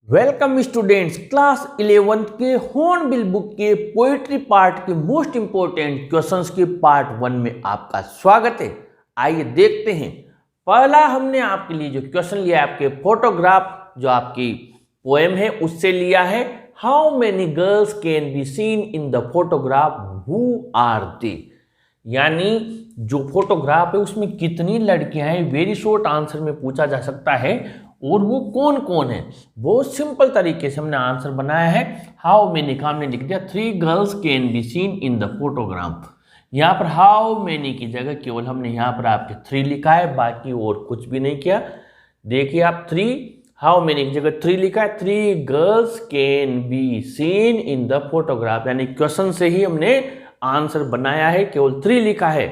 Welcome students, class 11th के hornbill book के poetry part के मोस्ट इंपोर्टेंट क्वेश्चंस के पार्ट 1 में आपका स्वागत है। आइए देखते हैं। पहला हमने आपके लिए जो क्वेश्चन लिया है, आपके फोटोग्राफ जो आपकी पोएम है उससे लिया है। How many girls can be seen in the photograph, who are they. यानी जो फोटोग्राफ है उसमें कितनी लड़कियां हैं, वेरी शॉर्ट आंसर में पूछा जा सकता है और वो कौन कौन है। बहुत सिंपल तरीके से हमने आंसर बनाया है। हाउ मेनी का हमने लिख दिया 3 girls can be seen in the photograph. यहाँ पर हाउ मेनी की जगह केवल हमने यहाँ पर आपके 3 लिखा है, बाकी और कुछ भी नहीं किया। देखिए आप 3, हाउ मेनी की जगह 3 लिखा है। 3 girls can be seen in the photograph, यानी क्वेश्चन से ही हमने आंसर बनाया है, केवल 3 लिखा है।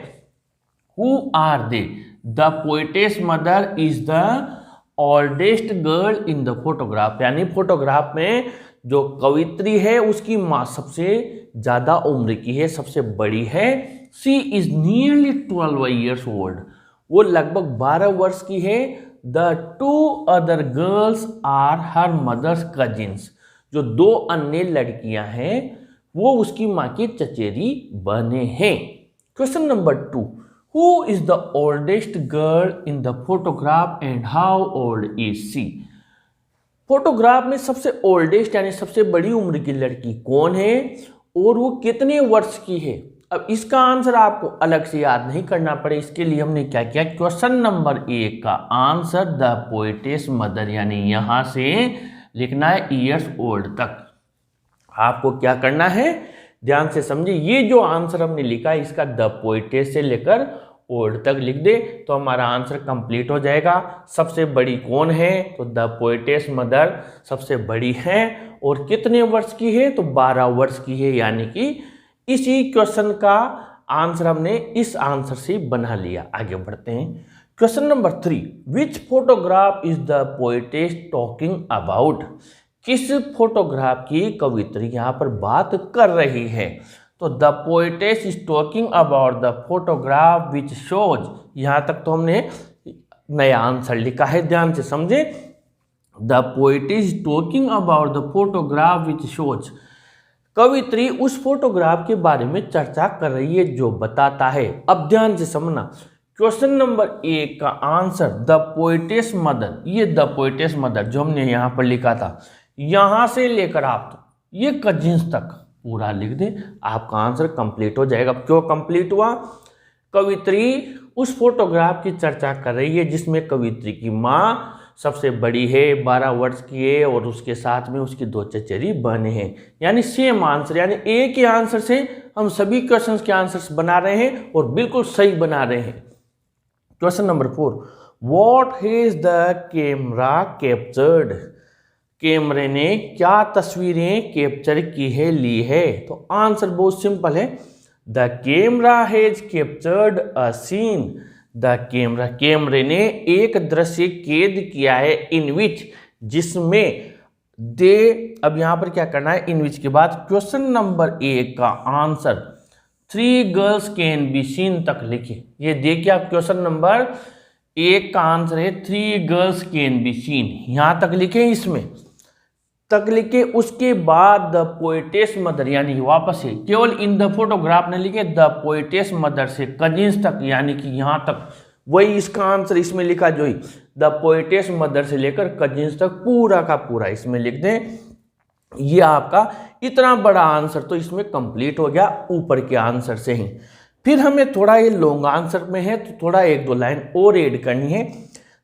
Who are they, the poetess mother is the oldest girl in the photograph, यानी फोटोग्राफ में जो कवित्री है उसकी माँ सबसे ज्यादा उम्र की है, सबसे बड़ी है। She is nearly 12 years old, वो लगभग 12 वर्ष की है। The 2 other girls are her mother's cousins, जो 2 अन्य लड़कियां हैं वो उसकी माँ की चचेरी बहनें हैं। Question number 2, Who is the oldest girl in the photograph and how old is she? Photograph में सबसे ओल्डेस्ट यानी सबसे बड़ी उम्र की लड़की कौन है और वो कितने वर्ष की है। अब इसका आंसर आपको अलग से याद नहीं करना पड़े, इसके लिए हमने क्या किया, क्वेश्चन नंबर 1 का आंसर द पोएटेस मदर, यानी यहां से लिखना है ईयर्स ओल्ड तक। आपको क्या करना है, ध्यान से समझिए। ये जो आंसर हमने लिखा है इसका द पोएटेस से लेकर ओल्ड तक लिख दे तो हमारा आंसर कंप्लीट हो जाएगा। सबसे बड़ी कौन है, तो द पोएटेस मदर सबसे बड़ी है और कितने वर्ष की है, तो 12 वर्ष की है। यानी कि इसी क्वेश्चन का आंसर हमने इस आंसर से बना लिया। आगे बढ़ते हैं। Question number 3, which photograph is the poetess talking about, किस फोटोग्राफ की कवित्री यहाँ पर बात कर रही है। तो the poetess is talking about the photograph which shows, यहाँ तक तो हमने नया आंसर लिखा है, ध्यान से समझे। The poetess is talking about the photograph which shows, कवित्री उस फोटोग्राफ के बारे में चर्चा कर रही है जो बताता है। अब ध्यान से समझना, क्वेश्चन नंबर 1 का आंसर द पोएटेस मदर, ये द पोएटेस मदर जो हमने यहाँ पर लिखा था, यहां से लेकर आप तो ये कजिन्स तक पूरा लिख दें, आपका आंसर कंप्लीट हो जाएगा। क्यों कंप्लीट हुआ, कवित्री उस फोटोग्राफ की चर्चा कर रही है जिसमें कवित्री की माँ सबसे बड़ी है, 12 वर्ष की है और उसके साथ में उसकी 2 चचेरी बहनें हैं। यानी सेम आंसर, यानी एक ही आंसर से हम सभी क्वेश्चंस के आंसर्स बना रहे हैं और बिल्कुल सही बना रहे हैं। Question number 4, what has the camera captured, कैमरे ने क्या तस्वीरें कैप्चर की है, ली है। तो आंसर बहुत सिंपल है, the camera has captured a scene, the camera, कैमरे ने एक दृश्य कैद किया है, इन विच, जिसमें दे। अब यहां पर क्या करना है, इन विच के बाद क्वेश्चन नंबर 1 का answer 3 girls can be scene तक लिखे। ये देखिए आप क्वेश्चन नंबर 1 का आंसर है 3 गर्ल्स कैन बी सीन, यहां तक लिखे, इसमें तक लिखे। उसके बाद द पोएटेस मदर, यानी वापस से केवल इन द फोटोग्राफ ने लिखे, द पोएटेस मदर से कजिन्स तक, यानी कि यहां तक वही इसका आंसर इसमें लिखा जो ही द पोएटेस मदर से लेकर कजिन्स तक पूरा का पूरा इसमें लिख दें। ये आपका इतना बड़ा आंसर तो इसमें कंप्लीट हो गया ऊपर के आंसर से ही। फिर हमें थोड़ा ये लॉन्ग आंसर में है तो थोड़ा 1-2 लाइन और ऐड करनी है।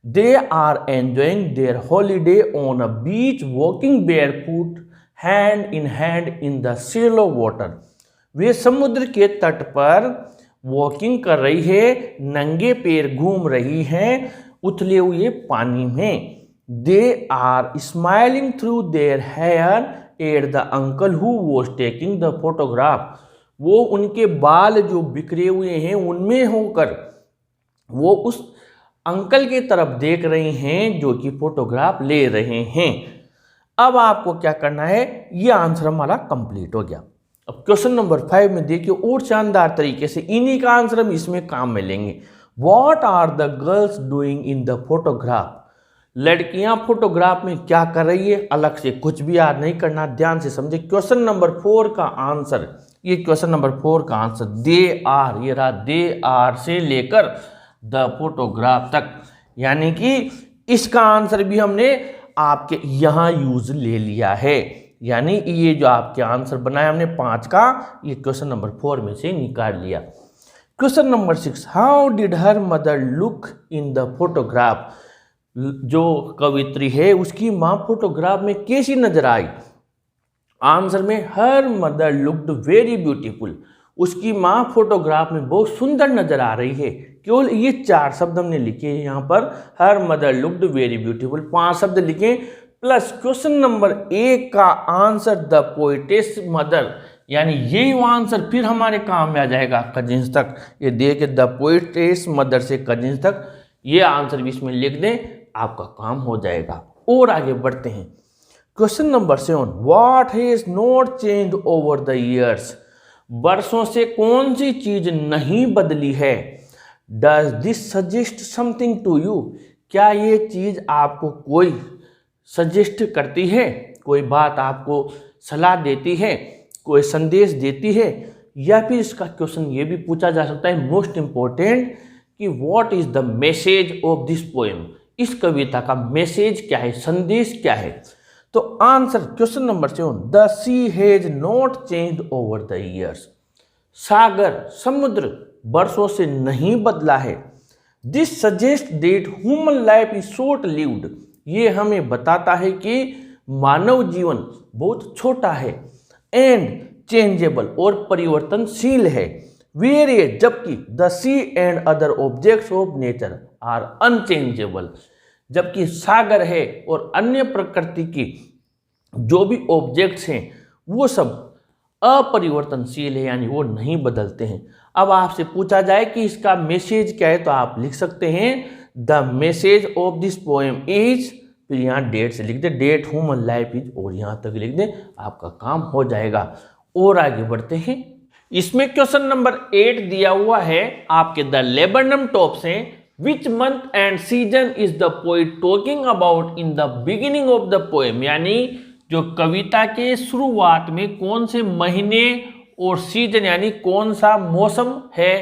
They are enjoying their holiday on a beach, walking barefoot, hand in hand in the shallow water. वे समुद्र के तट पर वॉकिंग कर रही है, नंगे पैर घूम रही हैं उथले हुए पानी में। They are smiling through their hair at the uncle who was taking the photograph. वो उनके बाल जो बिखरे हुए हैं उनमें होकर वो उस अंकल की तरफ देख रहे हैं जो कि फोटोग्राफ ले रहे हैं। अब आपको क्या करना है, ये आंसर हमारा कंप्लीट हो गया। अब क्वेश्चन नंबर 5 में देखिए और शानदार तरीके से इन्हीं का आंसर हम इसमें काम में लेंगे। What are the girls doing in the photograph, लड़कियां फोटोग्राफ में क्या कर रही है, अलग से कुछ भी याद नहीं करना, ध्यान से समझे। क्वेश्चन नंबर 4 का आंसर, ये क्वेश्चन नंबर 4 का आंसर दे आर, ये रहा दे आर से लेकर द फोटोग्राफ तक, यानी कि इसका आंसर भी हमने आपके यहां यूज ले लिया है। यानी ये जो आपके आंसर बनाया हमने 5 का, ये क्वेश्चन नंबर 4 में से निकाल लिया। Question number 6, how did her mother look in the photograph. जो कवित्री है उसकी माँ फोटोग्राफ में कैसी नजर आई। आंसर में her mother looked very beautiful, उसकी माँ फोटोग्राफ में बहुत सुंदर नजर आ रही है। केवल ये 4 शब्द हमने लिखे हैं यहाँ पर, her mother looked very beautiful 5 शब्द लिखे, प्लस क्वेश्चन नंबर 1 का आंसर द पोएटेस मदर, यानी यही आंसर फिर हमारे काम में आ जाएगा कजिन्स तक। ये दे के द पोएटेस मदर से कजिन्स तक, ये आंसर भी इसमें लिख दें, आपका काम हो जाएगा। और आगे बढ़ते हैं। Question number 7, what has not changed over the years. वर्षों से कौन सी चीज नहीं बदली है। Does this suggest something to you, क्या ये चीज आपको कोई सजेस्ट करती है, कोई बात आपको सलाह देती है, कोई संदेश देती है। या फिर इसका क्वेश्चन ये भी पूछा जा सकता है, मोस्ट इंपॉर्टेंट, कि what is the message of this poem, इस कविता का मैसेज क्या है, संदेश क्या है। तो answer question number 7, the sea has not changed over the years, सागर समुद्र वर्षों से नहीं बदला है। This suggest that human life is short lived, ये हमें बताता है कि मानव जीवन बहुत छोटा है। एंड चेंजेबल, और परिवर्तनशील है। वेरिएज, जबकि the sea and other objects of nature are unchangeable, जबकि सागर है और अन्य प्रकृति की जो भी ऑब्जेक्ट्स हैं वो सब अपरिवर्तनशील है, यानी वो नहीं बदलते हैं। अब आपसे पूछा जाए कि इसका मैसेज क्या है, तो आप लिख सकते हैं the message of this poem is, फिर यहाँ डेट से लिख दे, डेट ह्यूमन लाइफ इज, और यहाँ तक लिख दे, आपका काम हो जाएगा। और आगे बढ़ते हैं। इसमें क्वेश्चन नंबर 8 दिया हुआ है आपके द लेबरनम टॉप से, which month and season is the poet talking about in the beginning of the poem, यानी जो कविता के शुरुआत में कौन से महीने और सीजन यानी कौन सा मौसम है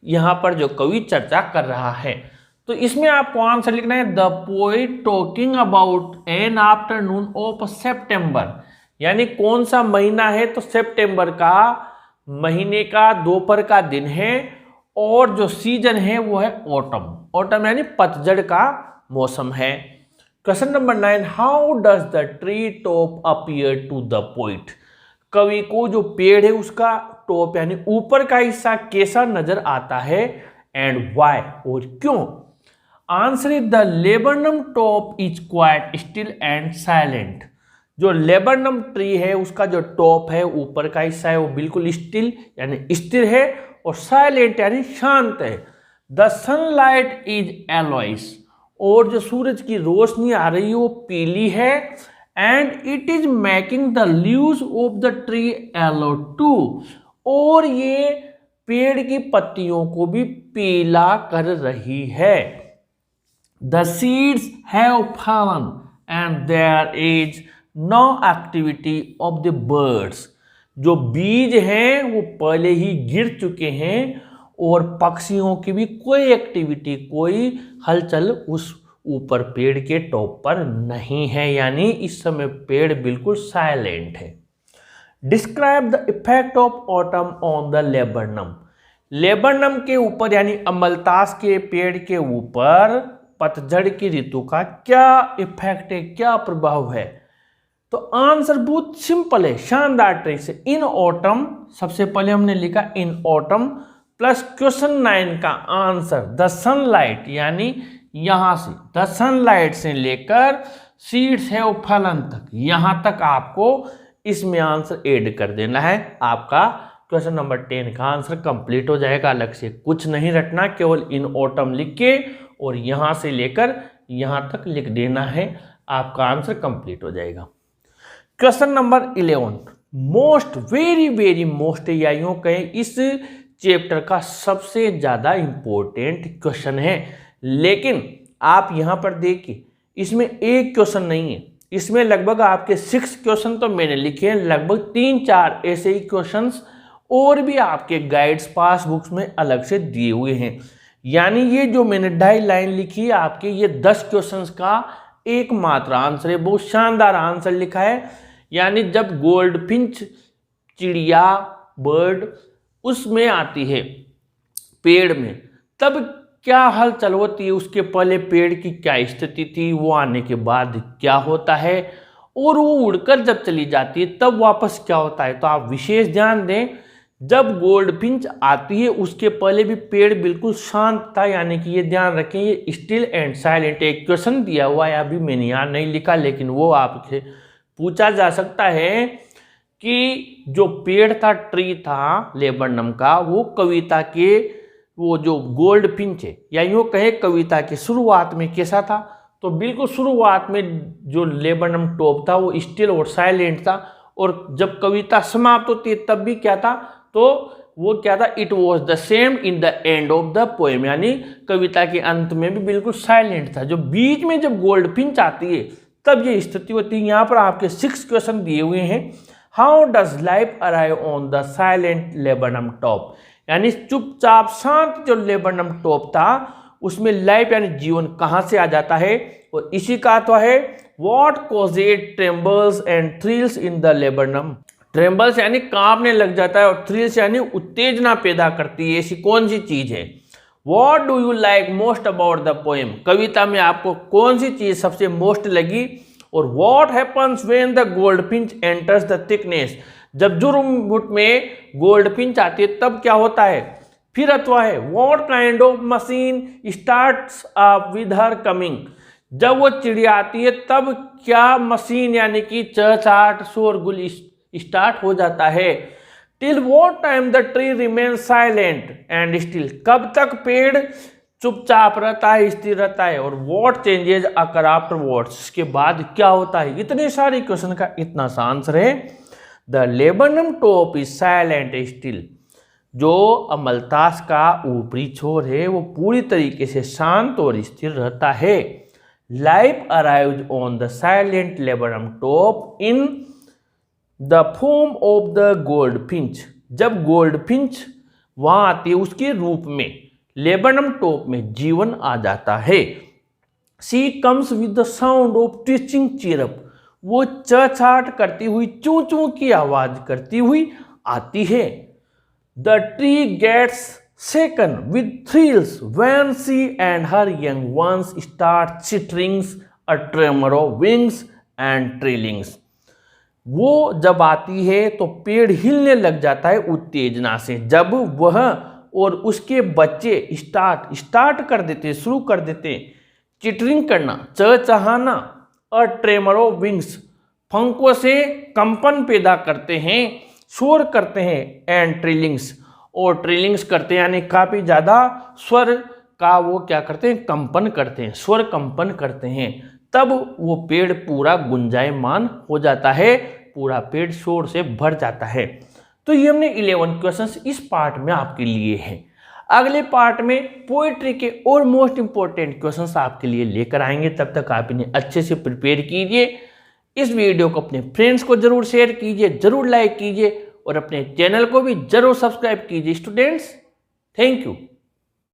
यहाँ पर जो कवि चर्चा कर रहा है। तो इसमें आपको आंसर लिखना है the poet talking about an afternoon of September, यानी कौन सा महीना है, तो सितंबर का महीने का दोपहर का दिन है। और जो सीजन है वो है ऑटम, ऑटम यानी पतझड़ का मौसम है। Question number 9, how does the tree top appear to the poet, कवि को जो पेड़ है उसका टॉप यानी ऊपर का हिस्सा कैसा नजर आता है, एंड व्हाई, और क्यों। Answer is the laburnum top is quite still and silent, जो लेबरनम ट्री है उसका जो टॉप है ऊपर का हिस्सा है वो बिल्कुल स्टिल यानी स्थिर है, और साइलेंट यानी शांत है। द सनलाइट इज एलोइस, और जो सूरज की रोशनी आ रही है वो पीली है। And it is making the leaves of the tree yellow too, और ये पेड़ की पत्तियों को भी पीला कर रही है। The seeds have fallen and there is no activity of the birds, जो बीज हैं वो पहले ही गिर चुके हैं और पक्षियों की भी कोई एक्टिविटी, कोई हलचल उस ऊपर पेड़ के टॉप पर नहीं है, यानी इस समय पेड़ बिल्कुल साइलेंट है। Describe the effect of autumn on the laburnum, laburnum के ऊपर यानी अमलतास के पेड़ के ऊपर पतझड़ की ऋतु का क्या इफेक्ट है, क्या प्रभाव है। तो आंसर बहुत सिंपल है, शानदार ट्रिक से। इन ऑटम, सबसे पहले हमने लिखा इन ऑटम, प्लस क्वेश्चन 9 का आंसर द सनलाइट, यानी यहां से द सनलाइट से लेकर सीड्स है फलन तक, यहां तक आपको इसमें आंसर ऐड कर देना है। आपका क्वेश्चन नंबर 10 का आंसर कंप्लीट हो जाएगा। अलग से कुछ नहीं रटना, केवल इन ऑटम लिख के और यहां से लेकर यहां तक लिख देना है, आपका आंसर कंप्लीट हो जाएगा। Question number 11, most very most, या यूं कहें इस चैप्टर का सबसे ज्यादा इंपॉर्टेंट क्वेश्चन है। लेकिन आप यहां पर देखिए इसमें एक क्वेश्चन नहीं है, इसमें लगभग आपके 6 क्वेश्चन तो मैंने लिखे हैं, लगभग 3-4 ऐसे ही क्वेश्चंस और भी आपके गाइड्स पास बुक्स में अलग से दिए हुए हैं। यानी ये जो मैंने 2.5 लाइन लिखी है आपके, ये 10 क्वेश्चंस का एकमात्र आंसर है। बहुत शानदार आंसर लिखा है। यानी जब गोल्ड फिंच चिड़िया बर्ड उसमें आती है पेड़ में, तब क्या हलचल होती है, उसके पहले पेड़ की क्या स्थिति थी, वो आने के बाद क्या होता है, और वो उड़कर जब चली जाती है तब वापस क्या होता है। तो आप विशेष ध्यान दें, जब गोल्ड फिंच आती है उसके पहले भी पेड़ बिल्कुल शांत था। यानी कि ये ध्यान रखें, ये स्टिल एंड साइलेंट। एक क्वेश्चन दिया हुआ है, अभी मैंने यहाँ नहीं लिखा, लेकिन वो आपसे पूछा जा सकता है कि जो पेड़ था, ट्री था लेबनम का, वो कविता के वो जो गोल्ड फिंच है, या यूँ कहें कविता के शुरुआत में कैसा था। तो बिल्कुल शुरुआत में जो लेबनम टॉप था वो स्टिल और साइलेंट था, और जब कविता समाप्त होती है तब भी क्या था, तो वो क्या था, it was the same in the end of the poem. यानी कविता के अंत में भी बिल्कुल साइलेंट था। जो बीच में जब गोल्ड फिंच आती है तब ये स्थिति होती है। यहाँ पर आपके 6 क्वेश्चन दिए हुए हैं। How does life arrive on the silent laburnum top, यानी चुपचाप शांत जो लेबनम टॉप था उसमें लाइफ यानी जीवन कहाँ से आ जाता है। और इसी का तो है, what caused trembles and thrills in the laburnum. Trembles यानी कांपने लग जाता है, और थ्रिल्स यानी उत्तेजना पैदा करती है, ऐसी कौन सी चीज है। What do you like most about the poem, कविता में आपको कौन सी चीज सबसे मोस्ट लगी। और what happens when the goldfinch enters the thickness, जब जुर्मुट में गोल्ड फिंच आती है तब क्या होता है। फिर अथवा है, what kind of machine starts up with her coming, जब वो चिड़िया आती है तब क्या मशीन यानी कि चहचहाट शोरगुल स्टार्ट हो जाता है। Till what time the tree remain silent and still, कब तक पेड़ चुपचाप रहता है, स्थिर रहता है। और what changes occur after what's, इसके बाद क्या होता है। इतने सारे क्वेश्चन का इतना सा आंसर है, the laburnum top is silent still, जो अमलतास का ऊपरी छोर है वो पूरी तरीके से शांत और स्थिर रहता है। Life arrived on the silent laburnum top in the form of the gold Finch, जब गोल्ड फिंच वहां आती है उसके रूप में लेबनम टॉप में जीवन आ जाता है। She comes with the sound of teaching chirp, वो चहचहाट करती हुई चू चू की आवाज करती हुई आती है। The tree gets shaken with thrills when she and her young ones start chittering a tremor of wings and trillings, वो जब आती है तो पेड़ हिलने लग जाता है उत्तेजना से, जब वह और उसके बच्चे स्टार्ट कर देते, शुरू कर देते चिटरिंग करना, चहचहाना, अ ट्रेमर ऑफ विंग्स, पंखों से कंपन पैदा करते हैं, शोर करते हैं, एंड ट्रिलिंग्स, और ट्रिलिंग्स करते हैं यानी काफ़ी ज़्यादा स्वर का वो क्या करते हैं, कंपन करते हैं, स्वर कंपन करते हैं, तब वो पेड़ पूरा गुंजायमान हो जाता है, पूरा पेड़ शोर से भर जाता है। तो ये हमने 11 क्वेश्चंस इस पार्ट में आपके लिए हैं। अगले पार्ट में पोएट्री के और मोस्ट इंपॉर्टेंट क्वेश्चंस आपके लिए लेकर आएंगे। तब तक आप इन्हें अच्छे से प्रिपेयर कीजिए। इस वीडियो को अपने फ्रेंड्स को जरूर शेयर कीजिए, जरूर लाइक कीजिए, और अपने चैनल को भी जरूर सब्सक्राइब कीजिए स्टूडेंट्स। Thank you.